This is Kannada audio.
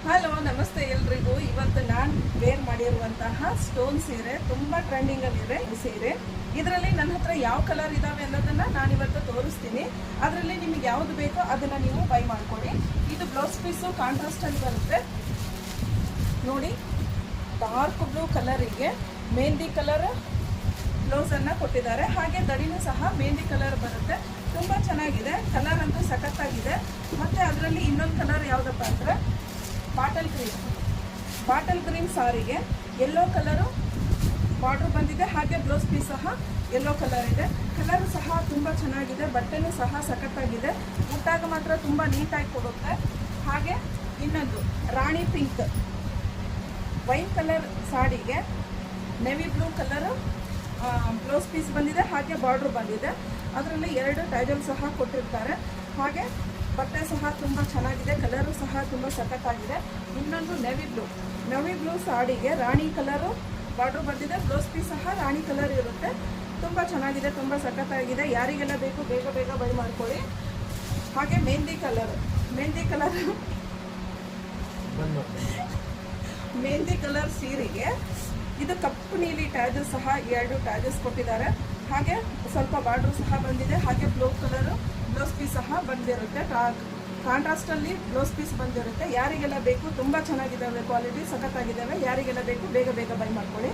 ಹಲೋ ನಮಸ್ತೆ ಎಲ್ರಿಗೂ. ಇವತ್ತು ನಾನು ವೇರ್ ಮಾಡಿರುವಂತಹ ಸ್ಟೋನ್ ಸೀರೆ ತುಂಬ ಟ್ರೆಂಡಿಂಗಲ್ಲಿದೆ ಈ ಸೀರೆ. ಇದರಲ್ಲಿ ನನ್ನ ಹತ್ರ ಯಾವ ಕಲರ್ ಇದಾವೆ ಅನ್ನೋದನ್ನ ನಾನು ಇವತ್ತು ತೋರಿಸ್ತೀನಿ. ಅದರಲ್ಲಿ ನಿಮಗೆ ಯಾವುದು ಬೇಕೋ ಅದನ್ನ ನೀವು ಬೈ ಮಾಡ್ಕೊಳ್ಳಿ. ಇದು ಬ್ಲೌಸ್ ಪೀಸು ಕಾಂಟ್ರಾಸ್ಟ್ ಅಲ್ಲಿ ಬರುತ್ತೆ ನೋಡಿ. ಡಾರ್ಕ್ ಬ್ಲೂ ಕಲರಿಗೆ ಮೆಹಂದಿ ಕಲರ್ ಬ್ಲೌಸ್ ಅನ್ನ ಕೊಟ್ಟಿದ್ದಾರೆ. ಹಾಗೆ ದಡಿನೂ ಸಹ ಮೆಹಂದಿ ಕಲರ್ ಬರುತ್ತೆ. ತುಂಬ ಚೆನ್ನಾಗಿದೆ, ಕಲರ್ ಅಂತೂ ಸಖತ್ತಾಗಿದೆ. ಮತ್ತೆ ಅದರಲ್ಲಿ ಇನ್ನೊಂದು ಕಲರ್ ಯಾವುದಪ್ಪ ಅಂದ್ರೆ ಬಾಟಲ್ ಗ್ರೀನ್ ಸಾರಿಗೆ ಯೆಲ್ಲೋ ಕಲರು ಬಾರ್ಡರ್ ಬಂದಿದೆ. ಹಾಗೆ ಬ್ಲೌಸ್ ಪೀಸ್ ಸಹ ಯೆಲ್ಲೋ ಕಲರ್ ಇದೆ. ಕಲರ್ ಸಹ ತುಂಬ ಚೆನ್ನಾಗಿದೆ, ಬಟ್ಟೆನೂ ಸಹ ಸಖತ್ತಾಗಿದೆ. ಉಟ್ಟಾಗ ಮಾತ್ರ ತುಂಬ ನೀಟಾಗಿ ಕೊಡುತ್ತೆ. ಹಾಗೆ ಇನ್ನೊಂದು ರಾಣಿ ಪಿಂಕ್ ವೈನ್ ಕಲರ್ ಸಾಡಿಗೆ navy blue colour blouse piece ಬಂದಿದೆ. ಹಾಗೆ ಬಾರ್ಡ್ರ್ ಬಂದಿದೆ. ಅದರಲ್ಲಿ 2 ಟೈಜಲ್ ಸಹ ಕೊಟ್ಟಿರ್ತಾರೆ. ಹಾಗೆ ಬಟ್ಟೆ ಸಹ ತುಂಬ ಚೆನ್ನಾಗಿದೆ, ಕಲರು ಸಹ ತುಂಬ ಸಖತ್ತಾಗಿದೆ. ಇನ್ನೊಂದು ನೆವಿ ಬ್ಲೂ ಸಾಡಿಗೆ ರಾಣಿ ಕಲರು ಬಾರ್ಡ್ರ್ ಬಂದಿದೆ. ಬ್ಲೌಸ್ ಪೀಸ್ ಸಹ ರಾಣಿ ಕಲರ್ ಇರುತ್ತೆ. ತುಂಬ ಚೆನ್ನಾಗಿದೆ, ತುಂಬ ಸಖತ್ತಾಗಿದೆ. ಯಾರಿಗೆಲ್ಲ ಬೇಕು ಬೇಗ ಬೇಗ ಬೈ ಮಾಡ್ಕೊಳ್ಳಿ. ಹಾಗೆ ಮೆಹಂದಿ ಕಲರ್ ಸೀರೆಗೆ ಇದು ಕಪ್ಪು ನೀಲಿ ಟ್ಯಾಜಸ್ ಸಹ 2 ಟ್ಯಾಜಸ್ ಕೊಟ್ಟಿದ್ದಾರೆ. ಹಾಗೆ ಸ್ವಲ್ಪ ಬಾರ್ಡ್ರು ಸಹ ಬಂದಿದೆ. ಹಾಗೆ ಬ್ಲೂ ಕಲರು ಬ್ಲೌಸ್ ಪೀಸ್ ಸಹ ಬಂದಿರುತ್ತೆ. ಕಾಂಟ್ರಾಸ್ಟಲ್ಲಿ ಬ್ಲೌಸ್ ಪೀಸ್ ಬಂದಿರುತ್ತೆ. ಯಾರಿಗೆಲ್ಲ ಬೇಕು ತುಂಬ ಚೆನ್ನಾಗಿದ್ದಾವೆ, ಕ್ವಾಲಿಟಿ ಸಖತ್ತಾಗಿದ್ದಾವೆ. ಯಾರಿಗೆಲ್ಲ ಬೇಕು ಬೇಗ ಬೇಗ ಬೈ ಮಾಡ್ಕೊಳ್ಳಿ.